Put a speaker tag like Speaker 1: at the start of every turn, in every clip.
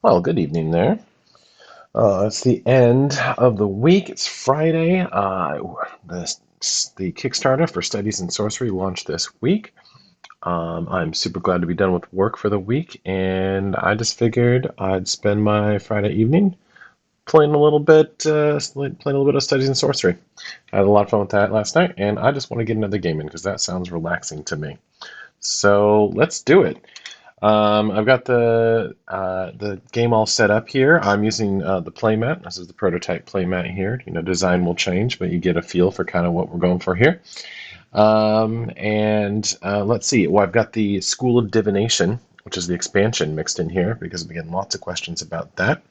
Speaker 1: Well, good evening there. It's the end of the week. It's Friday. The, the Kickstarter for Studies in Sorcery launched this week. I'm super glad to be done with work for the week, and I just figured I'd spend my Friday evening playing a little bit of Studies in Sorcery. I had a lot of fun with that last night, and I just want to get another game in because that sounds relaxing to me. So let's do it. I've got the game all set up here. I'm using the playmat. This is the prototype playmat here. Design will change, but you get a feel for kind of what we're going for here. And let's see. Well, I've got the School of Divination, which is the expansion, mixed in here because we get lots of questions about that.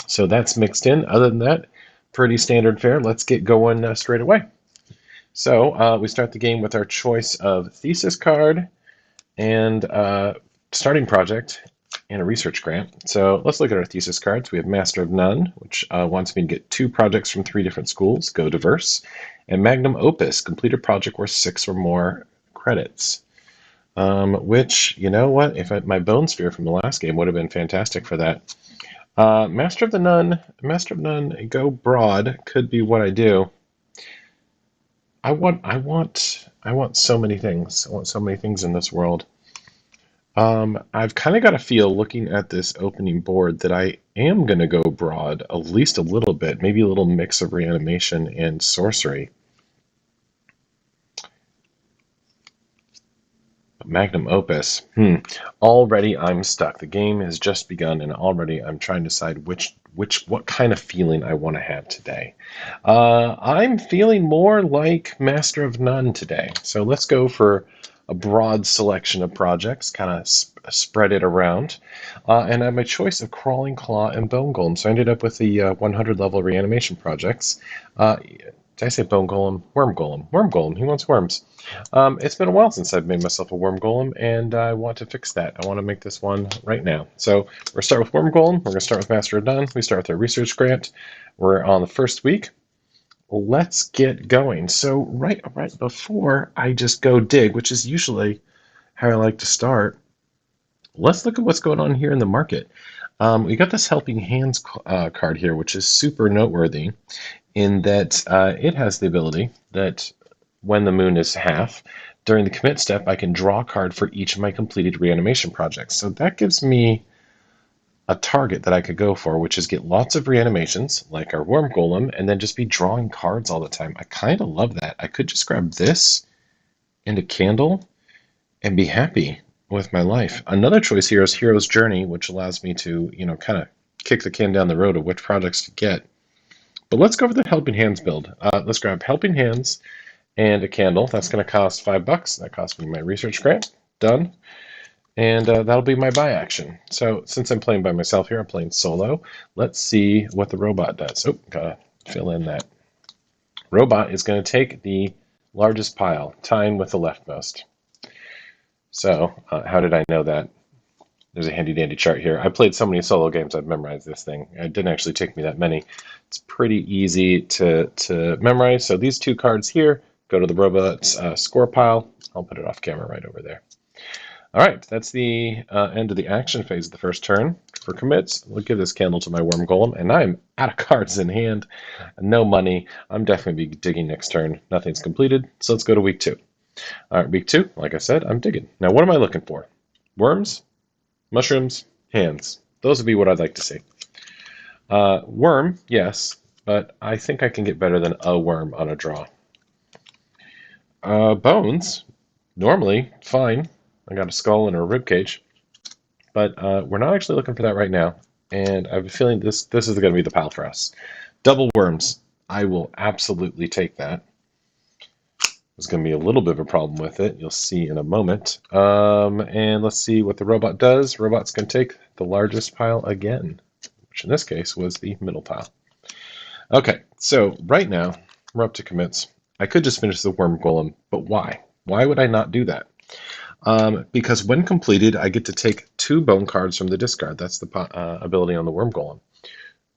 Speaker 1: So that's mixed in. Other than that, pretty standard fare. Let's get going straight away. So we start the game with our choice of thesis card and starting project and a research grant. So let's look at our thesis cards. We have Master of None, which wants me to get 2 projects from 3 different schools, go diverse, and Magnum Opus, complete a project worth 6 or more credits. Which, you know what, my Bone Sphere from the last game would have been fantastic for that. Master of None, go broad could be what I do. I want so many things. I want so many things in this world. I've kind of got a feel looking at this opening board that I am going to go broad at least a little bit, maybe a little mix of reanimation and sorcery. Magnum Opus. Already I'm stuck. The game has just begun, and already I'm trying to decide what kind of feeling I want to have today. I'm feeling more like Master of None today. So let's go for a broad selection of projects, kind of spread it around. And I have my choice of Crawling Claw and Bone Golem. So I ended up with the 100 level reanimation projects. Did I say Bone Golem? Worm Golem. Worm Golem. He wants worms. It's been a while since I've made myself a Worm Golem, and I want to fix that. I want to make this one right now. So we're going to start with Worm Golem. We're going to start with Master of None. We start with our research grant. We're on the first week. Let's get going. So right before I just go dig, which is usually how I like to start, let's look at what's going on here in the market. We got this Helping Hands card here, which is super noteworthy in that it has the ability that when the moon is half, during the commit step, I can draw a card for each of my completed reanimation projects. So that gives me a target that I could go for, which is get lots of reanimations, like our Worm Golem, and then just be drawing cards all the time. I kind of love that. I could just grab this and a candle and be happy with my life. Another choice here is Hero's Journey, which allows me to, kind of kick the can down the road of which projects to get. But let's go for the Helping Hands build. Let's grab Helping Hands and a candle. That's going to cost $5. That cost me my research grant. Done. And that'll be my buy action. So since I'm playing by myself here, I'm playing solo. Let's see what the robot does. Oh, gotta fill in that. Robot is going to take the largest pile, tying with the leftmost. So how did I know that? There's a handy dandy chart here. I played so many solo games, I've memorized this thing. It didn't actually take me that many. It's pretty easy to memorize. So these 2 cards here go to the robot's score pile. I'll put it off camera right over there. All right, that's the end of the action phase of the first turn. For commits, we'll give this candle to my Worm Golem, and I'm out of cards in hand. No money. I'm definitely be digging next turn. Nothing's completed, so let's go to week 2. All right, week 2, like I said, I'm digging. Now, what am I looking for? Worms, mushrooms, hands. Those would be what I'd like to see. Worm, yes, but I think I can get better than a worm on a draw. Bones, normally, fine. I got a skull and a rib cage, but we're not actually looking for that right now, and I have a feeling this is going to be the pile for us. Double worms, I will absolutely take that. There's going to be a little bit of a problem with it. You'll see in a moment. And let's see what the robot does. Robot's going to take the largest pile again, which in this case was the middle pile. Okay, so right now we're up to commits. I could just finish the Worm Golem, but why? Why would I not do that? Because when completed, I get to take 2 bone cards from the discard. That's the ability on the Worm Golem.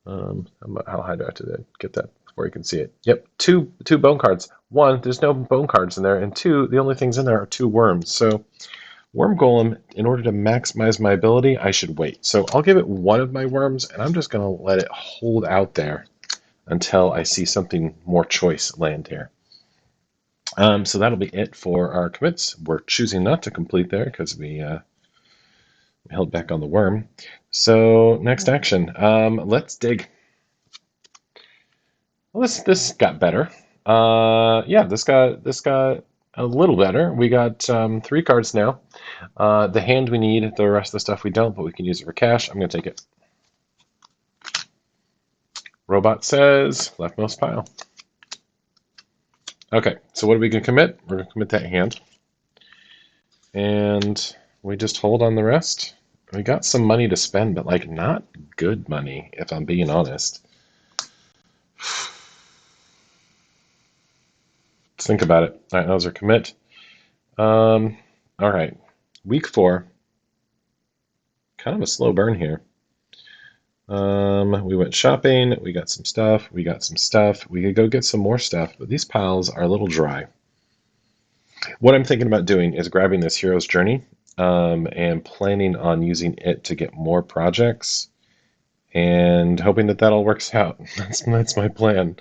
Speaker 1: How high do I have to get that before you can see it? Yep, two bone cards. 1, there's no bone cards in there, and 2, the only things in there are 2 worms. So Worm Golem, in order to maximize my ability, I should wait. So I'll give it one of my worms, and I'm just going to let it hold out there until I see something more choice land here. So that'll be it for our commits. We're choosing not to complete there because we held back on the worm. So next action, let's dig. Well, this got better. Yeah, this got a little better. We got 3 cards now. The hand we need, the rest of the stuff we don't, but we can use it for cash. I'm going to take it. Robot says leftmost pile. Okay, so what are we going to commit? We're going to commit that hand. And we just hold on the rest. We got some money to spend, but like not good money, if I'm being honest. Let's think about it. All right, that was our commit. All right, week 4. Kind of a slow burn here. We went shopping. We got some stuff. We got some stuff. We could go get some more stuff, but these piles are a little dry. What I'm thinking about doing is grabbing this Hero's Journey and planning on using it to get more projects and hoping that all works out. That's my plan.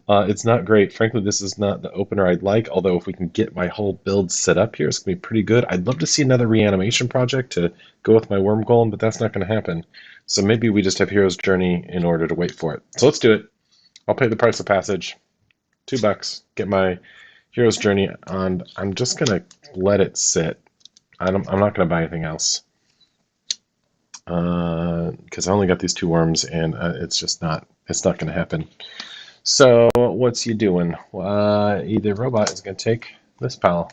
Speaker 1: It's not great. Frankly, this is not the opener I'd like, although if we can get my whole build set up here, it's going to be pretty good. I'd love to see another reanimation project to go with my Worm Golem, but that's not going to happen. So maybe we just have Hero's Journey in order to wait for it. So let's do it. I'll pay the price of passage. $2. Get my Hero's Journey on. I'm just going to let it sit. I'm not going to buy anything else. Because I only got these 2 worms, and it's not going to happen. So what's you doing? Either robot is going to take this pile.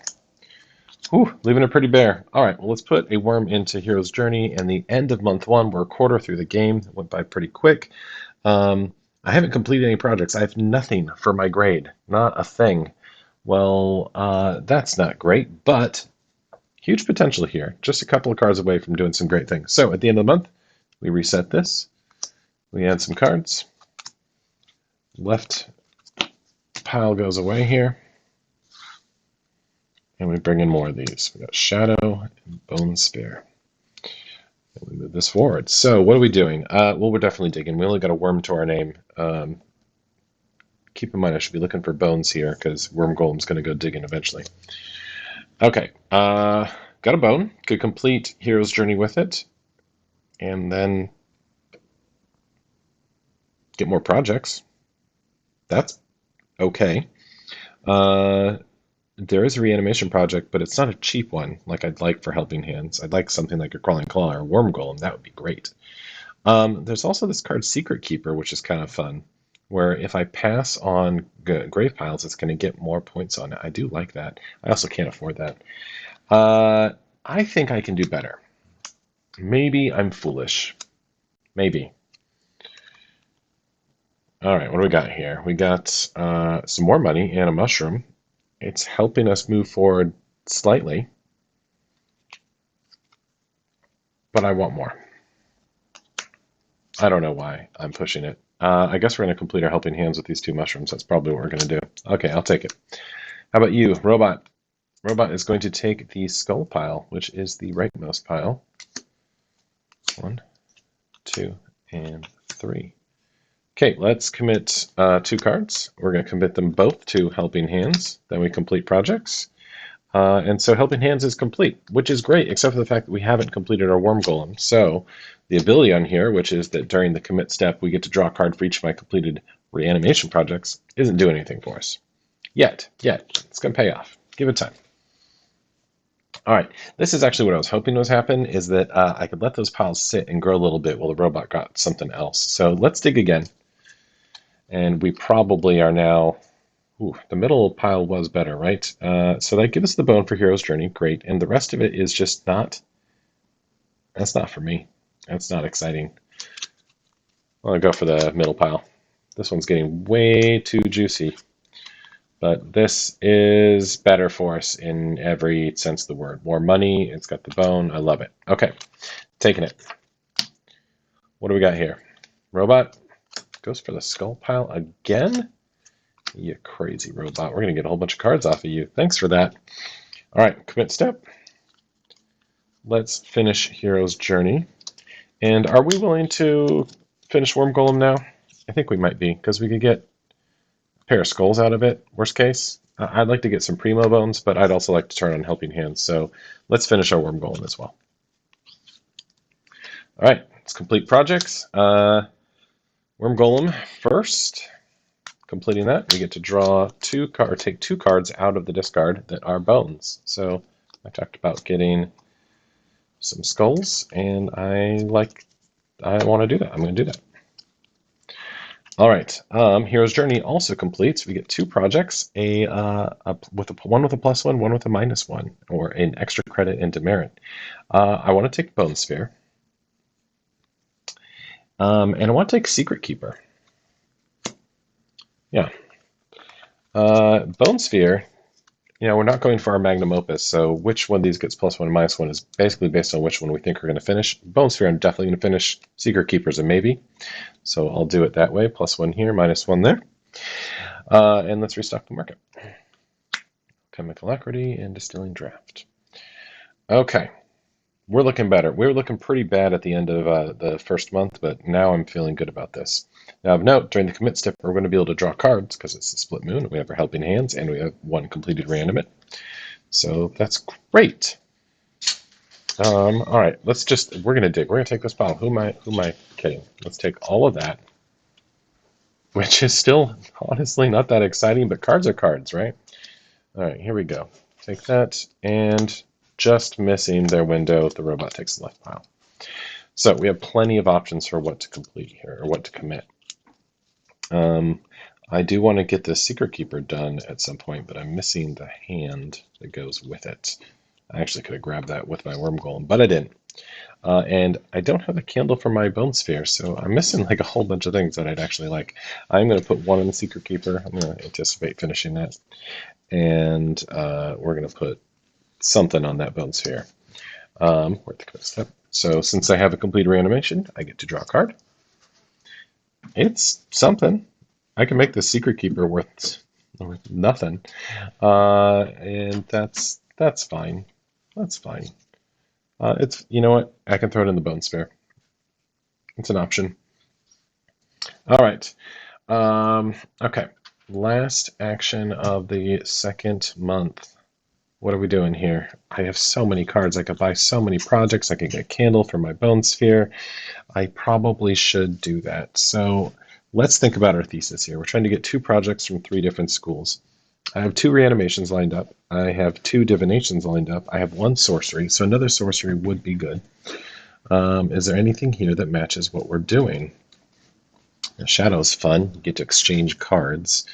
Speaker 1: Ooh, leaving it pretty bare. All right, well, let's put a worm into Hero's Journey, and the end of month 1, we're a quarter through the game. It went by pretty quick. I haven't completed any projects. I have nothing for my grade, not a thing. Well, that's not great, but huge potential here. Just a couple of cards away from doing some great things. So at the end of the month, we reset this. We add some cards. Left pile goes away here. And we bring in more of these. We got Shadow and Bone Spear. And we move this forward. So what are we doing? Well, we're definitely digging. We only got a worm to our name. Keep in mind I should be looking for bones here because Worm Golem's going to go digging eventually. Okay. Got a bone. Could complete Hero's Journey with it. And then get more projects. That's okay. There is a reanimation project, but it's not a cheap one like I'd like for Helping Hands. I'd like something like a Crawling Claw or Worm Golem. That would be great. There's also this card Secret Keeper, which is kind of fun, where if I pass on grave piles, it's going to get more points on it. I do like that. I also can't afford that. I think I can do better. Maybe I'm foolish. Maybe. All right, what do we got here? We got some more money and a mushroom. It's helping us move forward slightly, but I want more. I don't know why I'm pushing it. I guess we're going to complete our Helping Hands with these 2 mushrooms. That's probably what we're going to do. Okay, I'll take it. How about you, Robot? Robot is going to take the skull pile, which is the rightmost pile. 1, 2, and 3. Okay, let's commit 2 cards. We're going to commit them both to Helping Hands. Then we complete projects. And so Helping Hands is complete, which is great, except for the fact that we haven't completed our Worm Golem. So the ability on here, which is that during the commit step, we get to draw a card for each of my completed reanimation projects, isn't doing anything for us. Yet. It's going to pay off. Give it time. All right, this is actually what I was hoping was happen, is that I could let those piles sit and grow a little bit while the robot got something else. So let's dig again. And we probably are now... Ooh, the middle pile was better, right? So that gives us the bone for Hero's Journey. Great. And the rest of it is just not... That's not for me. That's not exciting. I'll go for the middle pile. This one's getting way too juicy. But this is better for us in every sense of the word. More money. It's got the bone. I love it. Okay. Taking it. What do we got here? Robot goes for the skull pile again? You crazy robot. We're going to get a whole bunch of cards off of you. Thanks for that. All right, commit step. let's finish Hero's Journey. And are we willing to finish Worm Golem now? I think we might be, because we could get a pair of skulls out of it, worst case. I'd like to get some Primo Bones, but I'd also like to turn on Helping Hands, so let's finish our Worm Golem as well. All right, let's complete projects. Worm Golem first. Completing that, we get to draw take two cards out of the discard that are bones. So I talked about getting some skulls, and I want to do that. I'm going to do that. All right. Hero's Journey also completes. We get two projects: one with a +1, one with a -1, or an extra credit and demerit. I want to take Bone Sphere, and I want to take Secret Keeper. Yeah. Bone Sphere. We're not going for our magnum opus, so which one of these gets +1 and -1 is basically based on which one we think we're going to finish. Bone Sphere, I'm definitely going to finish. Secret Keeper's a maybe, so I'll do it that way. +1 here, -1 there. And let's restock the market. Chemical Alacrity and Distilling Draft. Okay, we're looking better. We were looking pretty bad at the end of the first month, but now I'm feeling good about this. Now, of note, during the commit step, we're going to be able to draw cards because it's a split moon. We have our Helping Hands, and we have one completed reanimate. So that's great. All right, we're going to dig. We're going to take this pile. Who am I kidding? Let's take all of that, which is still honestly not that exciting, but cards are cards, right? All right, here we go. Take that, and just missing their window, the robot takes the left pile. So we have plenty of options for what to complete here, or what to commit. I do want to get the Secret Keeper done at some point, but I'm missing the hand that goes with it. I actually could have grabbed that with my Worm Golem, but I didn't. And I don't have a candle for my Bone Sphere, so I'm missing like a whole bunch of things that I'd actually like. I'm going to put one in the Secret Keeper. I'm going to anticipate finishing that. And we're going to put something on that Bone Sphere. We're at the commit step. So since I have a complete reanimation, I get to draw a card. It's something. I can make the Secret Keeper worth nothing. And that's fine. That's fine. You know what? I can throw it in the Bone Sphere. It's an option. All right. Okay. Last action of the second month. What are we doing here? I have so many cards. I could buy so many projects. I could get a candle for my Bone Sphere. I probably should do that. So let's think about our thesis here. We're trying to get two projects from 3 different schools. I have 2 reanimations lined up. I have 2 divinations lined up. I have 1 sorcery, so another sorcery would be good. Is there anything here that matches what we're doing? Shadow's fun. You get to exchange cards.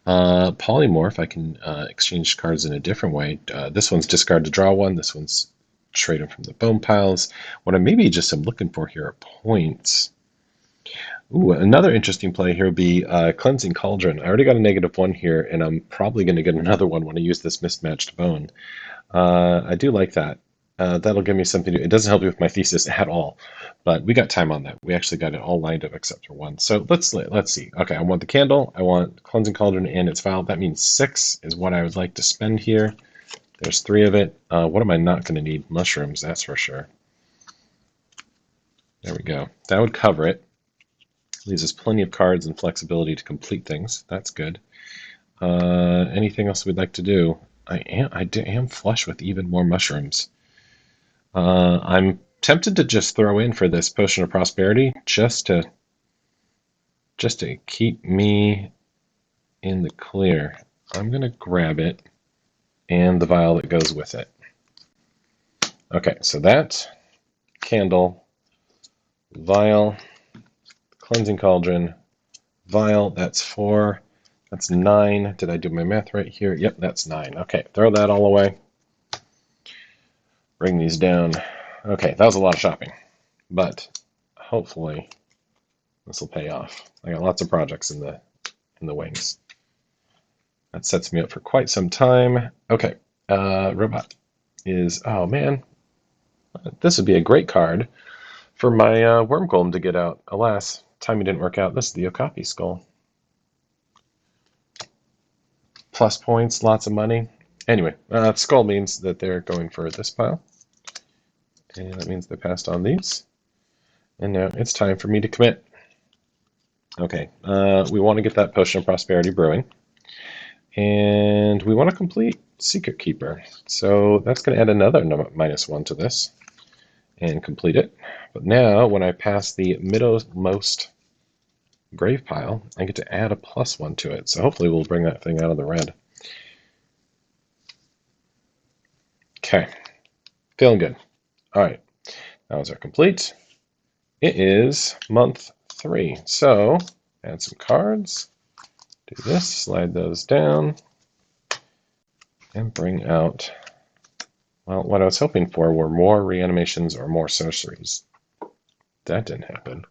Speaker 1: Polymorph, I can exchange cards in a different way. This one's discard to draw 1. This one's trade them from the bone piles. What I maybe just am looking for here are points. Ooh, another interesting play here would be Cleansing Cauldron. I already got a -1 here, and I'm probably going to get another one when I use this mismatched bone. I do like that. That'll give me something to. It doesn't help me with my thesis at all, but we got time on that. We actually got it all lined up except for 1. So let's see. Okay, I want the candle. I want Cleansing Cauldron and its vial. That means 6 is what I would like to spend here. There's 3 of it. What am I not going to need? Mushrooms, that's for sure. There we go. That would cover it. Leaves us plenty of cards and flexibility to complete things. That's good. Anything else we'd like to do? I am flush with even more mushrooms. I'm tempted to just throw in for this Potion of Prosperity just to keep me in the clear. I'm going to grab it and the vial that goes with it. Okay, so that candle, vial, Cleansing Cauldron, vial, that's 4. That's 9. Did I do my math right here? Yep, that's 9. Okay, throw that all away. Bring these down. Okay, that was a lot of shopping, but hopefully this will pay off. I got lots of projects in the wings. That sets me up for quite some time. Okay, robot is, oh man, this would be a great card for my Worm Golem to get out. Alas, timing didn't work out. This is the Okapi Skull. Plus points, lots of money. Anyway, skull means that they're going for this pile. And that means they passed on these. And now it's time for me to commit. Okay, we want to get that Potion of Prosperity brewing. And we want to complete Secret Keeper. So that's going to add another -1 to this and complete it. But now, when I pass the middlemost grave pile, I get to add a +1 to it. So hopefully we'll bring that thing out of the red. Okay, feeling good. All right, those are complete. It is month 3. So add some cards, do this, slide those down, and bring out, well, what I was hoping for were more reanimations or more sorceries. That didn't happen.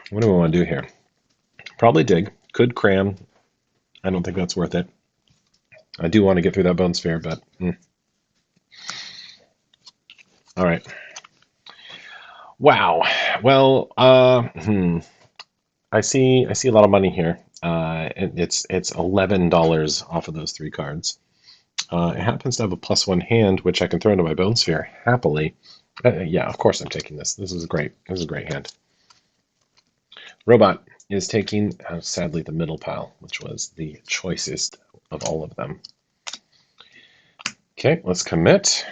Speaker 1: What do we want to do here? Probably dig. Could cram. I don't think that's worth it. I do want to get through that bone sphere, but all right. Wow. Well, I see a lot of money here. It's $11 off of those 3 cards. It happens to have a +1 hand, which I can throw into my bone sphere happily. Yeah, of course I'm taking this. This is great. This is a great hand. Robot is taking, sadly, the middle pile, which was the choicest of all of them. Okay, let's commit.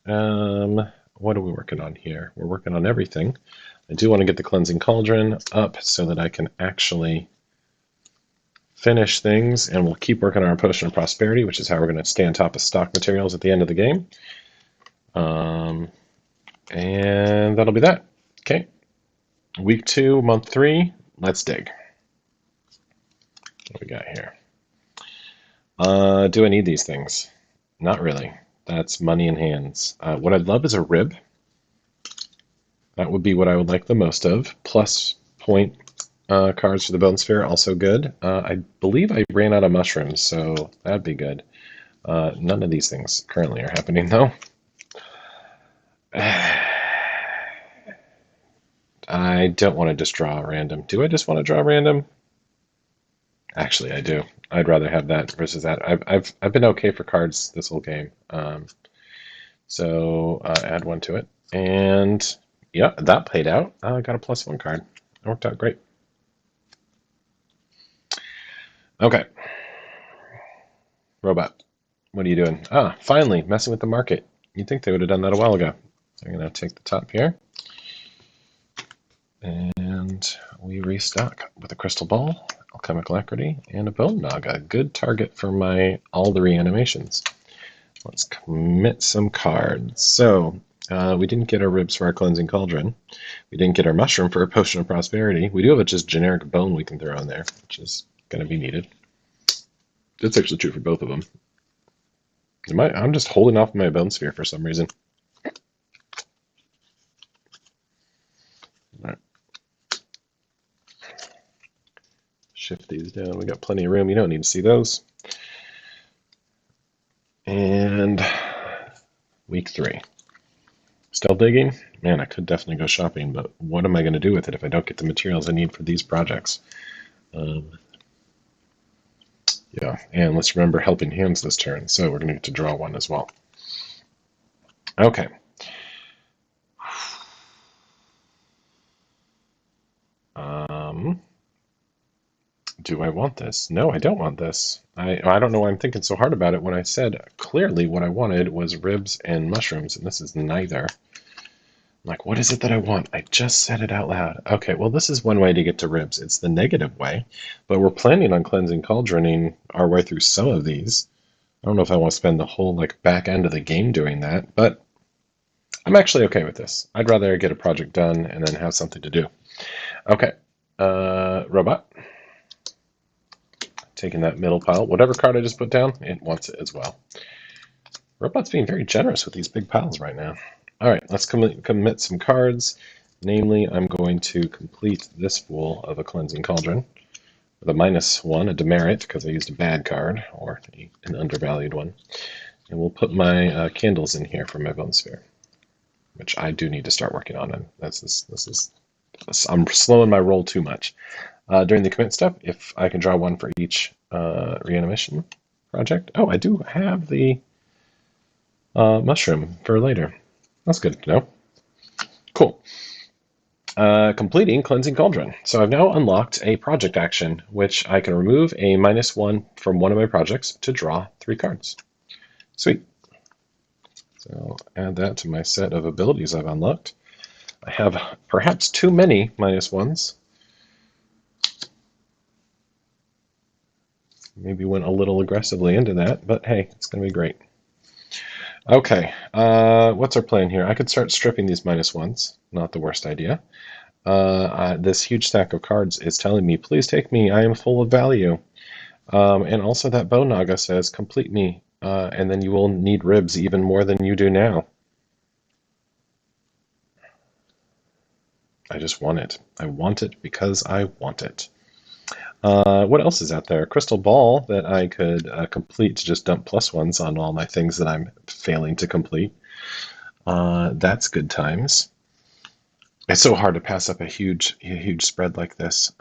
Speaker 1: What are we working on here? We're working on everything. I do want to get the Cleansing Cauldron up so that I can actually finish things, and we'll keep working on our Potion of Prosperity, which is how we're going to stay on top of stock materials at the end of the game. And that'll be that. Okay. Week 2, month 3, let's dig. What we got here? Do I need these things? Not really. That's money in hands. What I'd love is a rib. That would be what I would like the most of. Plus point cards for the Bone Sphere, also good. I believe I ran out of mushrooms, so that'd be good. None of these things currently are happening, though. I don't want to just draw random. Do I just want to draw random? Actually, I do. I'd rather have that versus that. I've been okay for cards this whole game. So add 1 to it. And yeah, that played out. I got a +1 card. It worked out great. Okay. Robot, what are you doing? Ah, finally, messing with the market. You'd think they would have done that a while ago. I'm going to take the top here. And we restock with a Crystal Ball, Alchemical Alacrity, and a Bone Naga. Good target for all the reanimations. Let's commit some cards. So, we didn't get our ribs for our Cleansing Cauldron. We didn't get our mushroom for a Potion of Prosperity. We do have a just generic bone we can throw in there, which is going to be needed. That's actually true for both of them. I'm just holding off my bone sphere for some reason. All right. Shift these down. We got plenty of room. You don't need to see those. And week 3. Still digging? Man, I could definitely go shopping, but what am I going to do with it if I don't get the materials I need for these projects? Yeah, and let's remember helping hands this turn, so we're going to get to draw 1 as well. Okay. Do I want this? No, I don't want this. I don't know why I'm thinking so hard about it when I said clearly what I wanted was ribs and mushrooms, and this is neither. I'm like, what is it that I want? I just said it out loud. Okay, well, this is one way to get to ribs. It's the negative way, but we're planning on Cleansing Cauldroning our way through some of these. I don't know if I want to spend the whole back end of the game doing that, but I'm actually okay with this. I'd rather get a project done and then have something to do. Okay, Robot. Taking that middle pile. Whatever card I just put down, it wants it as well. Robot's being very generous with these big piles right now. All right, let's commit some cards. Namely, I'm going to complete this fool of a Cleansing Cauldron with a -1, a demerit, because I used a bad card, or an undervalued one. And we'll put my candles in here for my Bone Sphere, which I do need to start working on. And I'm slowing my roll too much. During the commit step, if I can draw 1 for each reanimation project. Oh, I do have the Mushroom for later. That's good to know. Cool. Completing Cleansing Cauldron. So I've now unlocked a project action, which I can remove a -1 from one of my projects to draw 3 cards. Sweet. So I'll add that to my set of abilities I've unlocked. I have perhaps too many -1s. Maybe went a little aggressively into that, but hey, it's going to be great. Okay, what's our plan here? I could start stripping these -1s. Not the worst idea. This huge stack of cards is telling me, please take me, I am full of value. And also that Bone Naga says, complete me, and then you will need ribs even more than you do now. I just want it. I want it because I want it. What else is out there? Crystal Ball that I could complete to just dump +1s on all my things that I'm failing to complete. That's good times. It's so hard to pass up a huge spread like this.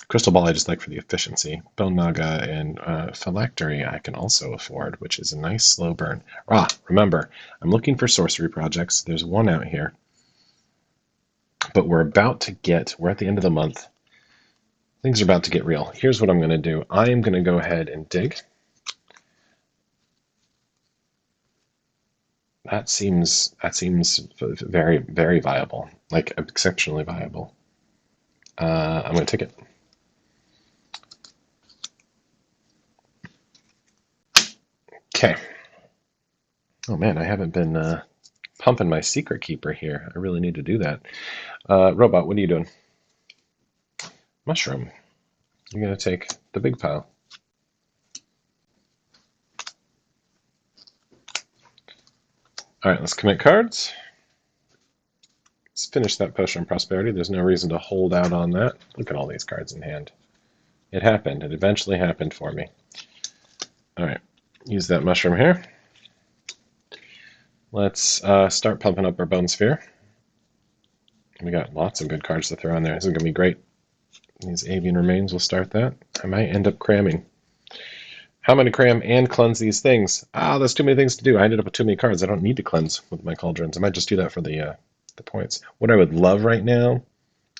Speaker 1: Crystal Ball I just like for the efficiency. Bone Naga and Phylactery I can also afford, which is a nice slow burn. Remember, I'm looking for sorcery projects. There's one out here. But we're at the end of the month. Things are about to get real. Here's what I'm going to do. I am going to go ahead and dig. That seems very, very viable, like exceptionally viable. I'm going to take it. Okay. Oh man, I haven't been pumping my secret keeper here. I really need to do that. Robot, what are you doing? Mushroom. I'm going to take the big pile. All right, let's commit cards. Let's finish that Potion of Prosperity. There's no reason to hold out on that. Look at all these cards in hand. It happened. It eventually happened for me. All right, use that mushroom here. Let's start pumping up our Bone Sphere. We got lots of good cards to throw in there. This is going to be great. These Avian Remains will start that. I might end up cramming. How many cram and cleanse these things? There's too many things to do. I ended up with too many cards. I don't need to cleanse with my cauldrons. I might just do that for the points. What I would love right now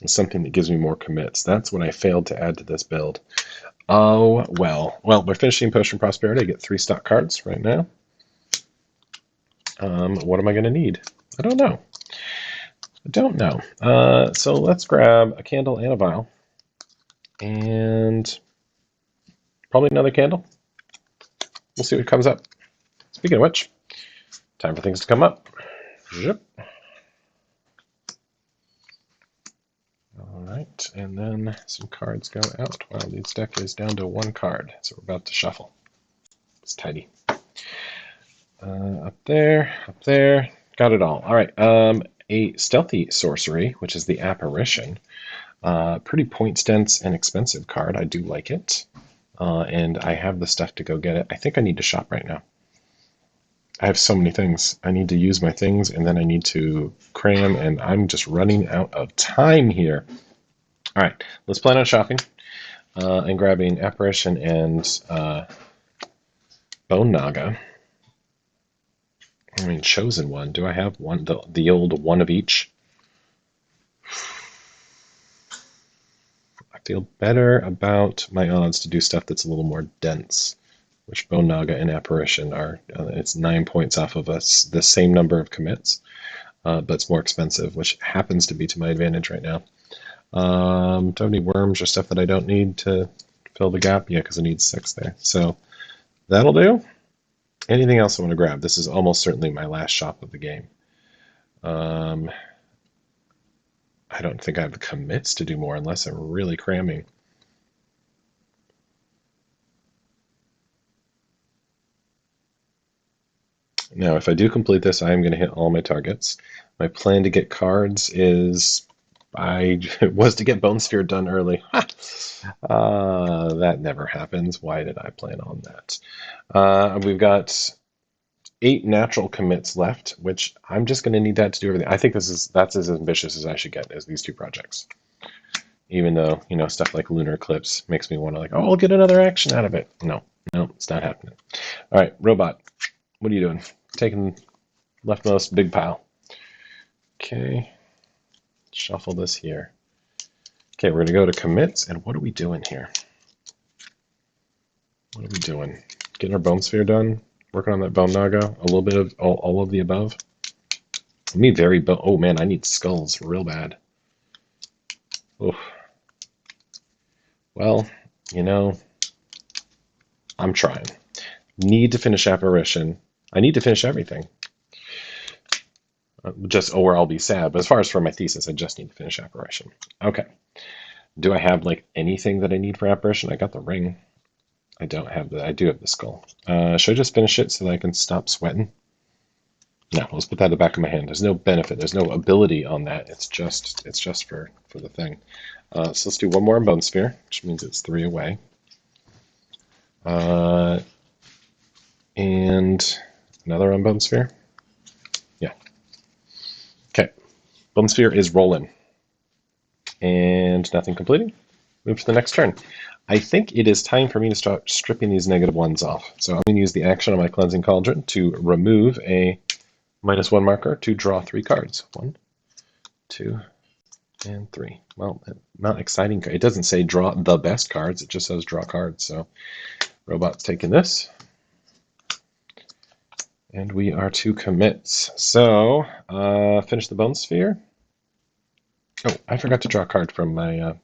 Speaker 1: is something that gives me more commits. That's what I failed to add to this build. Oh, well. Well, we're finishing Potion of Prosperity. I get 3 stock cards right now. What am I going to need? I don't know. So let's grab a candle and a vial. And probably another candle. We'll see what comes up. Speaking of which, time for things to come up. Zip. All right, and then some cards go out. Wow, this deck is down to 1 card, so we're about to shuffle. It's tidy. Up there, got it all. All right, a stealthy sorcery, which is the apparition. Pretty points dense and expensive card. I do like it. And I have the stuff to go get it. I think I need to shop right now. I have so many things. I need to use my things, and then I need to cram, and I'm just running out of time here. All right, let's plan on shopping and grabbing Apparition and Bone Naga. I mean, Chosen One. Do I have one? The old one of each? I feel better about my odds to do stuff that's a little more dense, which Bone Naga and Apparition are. It's 9 points off of us, the same number of commits, but it's more expensive, which happens to be to my advantage right now. Don't have any worms or stuff that I don't need to fill the gap? Yeah, because I need 6 there. So that'll do. Anything else I want to grab? This is almost certainly my last shop of the game. I don't think I have the commits to do more unless I'm really cramming. Now, if I do complete this, I am going to hit all my targets. My plan to get cards is was to get Bone Sphere done early. That never happens. Why did I plan on that? We've got 8 natural commits left, which I'm just going to need that to do everything. I think that's as ambitious as I should get as these 2 projects. Even though, stuff like Lunar Eclipse makes me want to I'll get another action out of it. No, No, it's not happening. All right, robot, what are you doing? Taking leftmost big pile. Okay, shuffle this here. Okay, we're gonna go to commits, and what are we doing here? What are we doing? Getting our bone sphere done? Working on that bone naga? A little bit of all of the above? Me very oh man, I need skulls real bad. Oof. Well, you know, I'm trying. Need to finish apparition. I need to finish everything. Or I'll be sad. But as far as for my thesis, I just need to finish apparition. Okay. Do I have like anything that I need for apparition? I got the ring. I don't have the. I do have the skull. Should I just finish it so that I can stop sweating? No, let's put that in the back of my hand. There's no benefit. There's no ability on that. It's just for the thing. So let's do one more on Bone Sphere, which means it's 3 away. And another on Bone Sphere. Yeah. Okay. Bone Sphere is rolling. And nothing completing. Move to the next turn. I think it is time for me to start stripping these -1s off. So I'm going to use the action on my Cleansing Cauldron to remove a -1 marker to draw 3 cards. 1, 2, and 3. Well, not exciting. It doesn't say draw the best cards. It just says draw cards. So robot's taking this. And we are to commits. So finish the Bone Sphere. Oh, I forgot to draw a card from my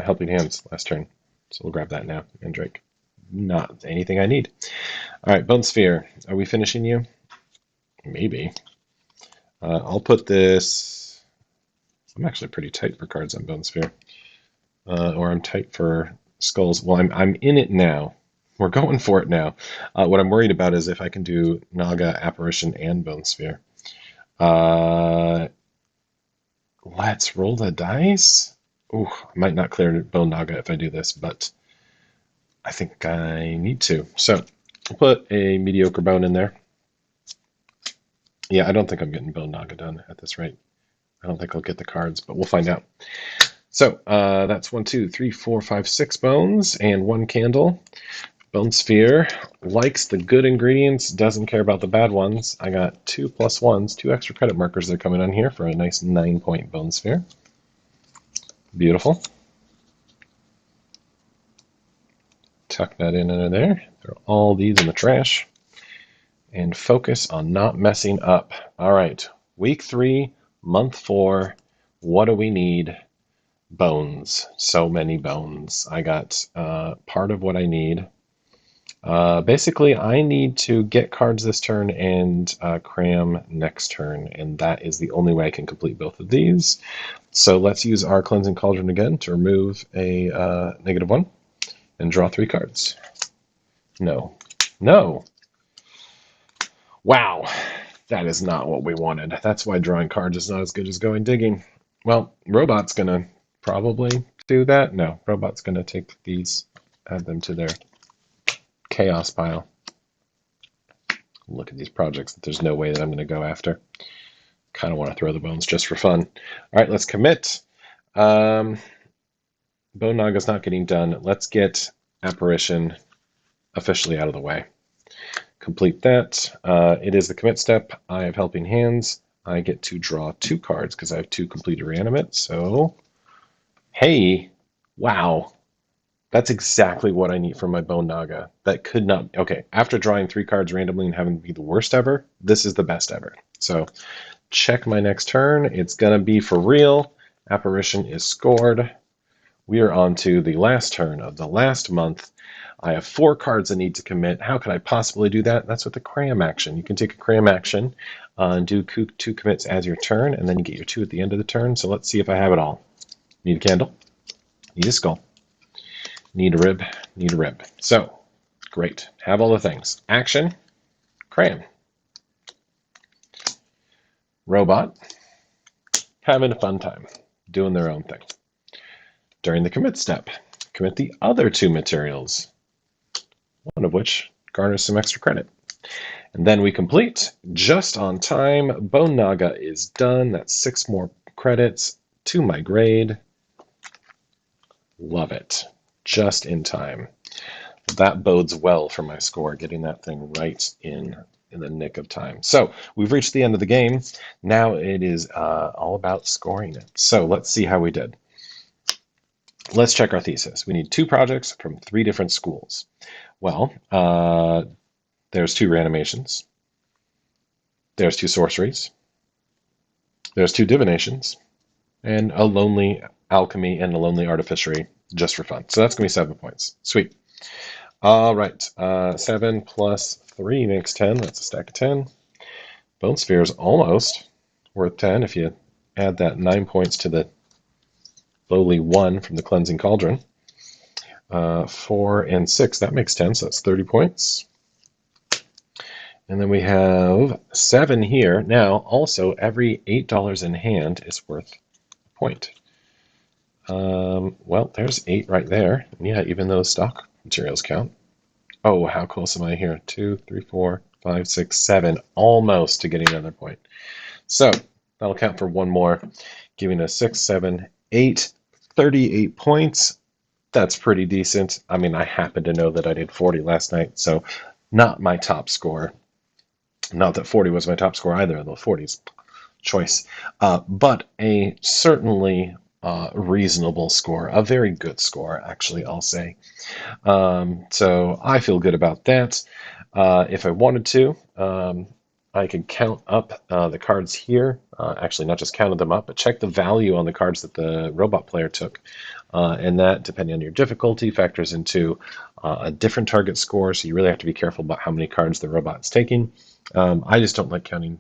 Speaker 1: Helping Hands last turn. So we'll grab that now. Mandrake. Not anything I need. All right, Bone Sphere. Are we finishing you? Maybe. I'll put this. I'm actually pretty tight for cards on Bone Sphere. Or I'm tight for skulls. Well, I'm in it now. We're going for it now. What I'm worried about is if I can do Naga, Apparition, and Bone Sphere. Let's roll the dice. Ooh, I might not clear Bone Naga if I do this, but I think I need to. So I'll put a mediocre bone in there. Yeah, I don't think I'm getting Bone Naga done at this rate. I don't think I'll get the cards, but we'll find out. So that's 1, 2, 3, 4, 5, 6 bones and 1 candle. Bone Sphere likes the good ingredients, doesn't care about the bad ones. I got 2 +1s, 2 extra credit markers that are coming on here for a nice 9-point Bone Sphere. Beautiful. Tuck that in under there. Throw all these in the trash. And focus on not messing up. All right, week 3, month 4. What do we need? Bones. So many bones. I got part of what I need. Basically, I need to get cards this turn and cram next turn, and that is the only way I can complete both of these. So let's use our Cleansing Cauldron again to remove a -1 and draw 3 cards. No. No! Wow! That is not what we wanted. That's why drawing cards is not as good as going digging. Well, Robot's going to probably do that. No, Robot's going to take these, add them to their chaos pile. Look at these projects that there's no way that I'm going to go after. Kind of want to throw the bones just for fun. All right, let's commit. Bone Naga's not getting done. Let's get Apparition officially out of the way. Complete that. It is the commit step. I have Helping Hands. I get to draw 2 cards because I have 2 completed reanimate. So, hey, wow. That's exactly what I need for my Bone Naga. That could not... Okay, after drawing 3 cards randomly and having to be the worst ever, this is the best ever. So, check my next turn. It's going to be for real. Apparition is scored. We are on to the last turn of the last month. I have 4 cards I need to commit. How could I possibly do that? That's with the cram action. You can take a cram action and do 2 commits as your turn, and then you get your 2 at the end of the turn. So let's see if I have it all. Need a candle. Need a skull. Need a rib. Need a rib. So, great. Have all the things. Action. Cram. Robot. Having a fun time. Doing their own thing. During the commit step, commit the other 2 materials, one of which garners some extra credit. And then we complete just on time. Bone Naga is done. That's 6 more credits to my grade. Love it. Just in time. That bodes well for my score, getting that thing right in the nick of time. So we've reached the end of the game. Now it is all about scoring it. So let's see how we did. Let's check our thesis. We need 2 projects from 3 different schools. Well, there's 2 reanimations. There's 2 sorceries. There's 2 divinations. And a lonely alchemy and a lonely artificery just for fun. So that's going to be 7 points. Sweet. All right. 7 plus 3 makes 10. That's a stack of 10. Bone Sphere is almost worth 10 if you add that 9 points to the lowly 1 from the Cleansing Cauldron. 4 and 6, that makes 10, so that's 30 points. And then we have 7 here. Now, also, every $8 in hand is worth a point. Well, there's 8 right there. Yeah, even those stock materials count. Oh, how close am I here? 2, 3, 4, 5, 6, 7. Almost to getting another point. So, that'll count for 1 more, giving us 6, 7, 8, 38 points. That's pretty decent. I mean, I happen to know that I did 40 last night, so not my top score. Not that 40 was my top score either, though 40's choice. But a certainly reasonable score, a very good score, actually, I'll say. So I feel good about that. If I wanted to, I could count up the cards here. Actually, not just counted them up, but check the value on the cards that the robot player took. And that, depending on your difficulty, factors into a different target score. So you really have to be careful about how many cards the robot's taking. I just don't like counting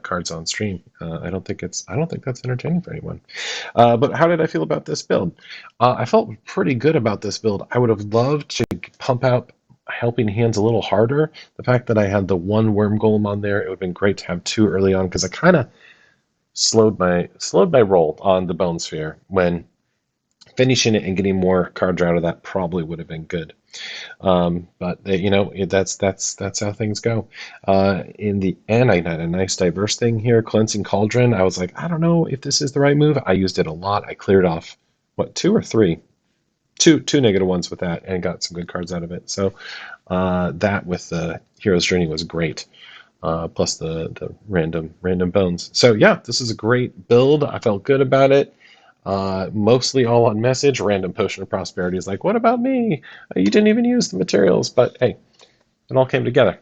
Speaker 1: cards on stream. I don't think that's entertaining for anyone. But how did I feel about this build? I felt pretty good about this build. I would have loved to pump out Helping Hands a little harder. The fact that I had the 1 Worm Golem on there, it would have been great to have 2 early on, because I kind of slowed my roll on the Bone Sphere. When finishing it and getting more cards out of that probably would have been good. But that's how things go. In the end, I had a nice diverse thing here. Cleansing Cauldron. I was like, I don't know if this is the right move. I used it a lot. I cleared off 2 or 3, two negative ones with that, and got some good cards out of it. So that with the Hero's Journey was great. Plus the random bones. So yeah, this is a great build. I felt good about it. Mostly all on message. Random Potion of Prosperity is like, what about me? You didn't even use the materials. But hey, it all came together.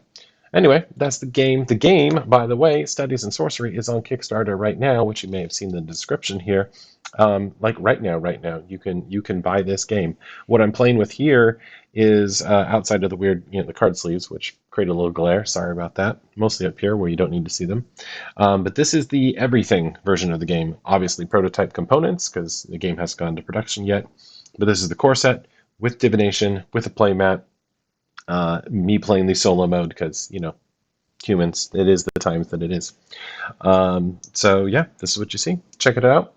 Speaker 1: Anyway, that's the game. The game, by the way, Studies in Sorcery, is on Kickstarter right now, which you may have seen in the description here. Like right now, you can buy this game. What I'm playing with here is outside of the weird, the card sleeves, which create a little glare. Sorry about that. Mostly up here where you don't need to see them. But this is the everything version of the game. Obviously, prototype components, because the game hasn't gone into production yet. But this is the core set with divination, with a playmat. Me playing the solo mode because, humans, it is the times that it is. So yeah, this is what you see. Check it out.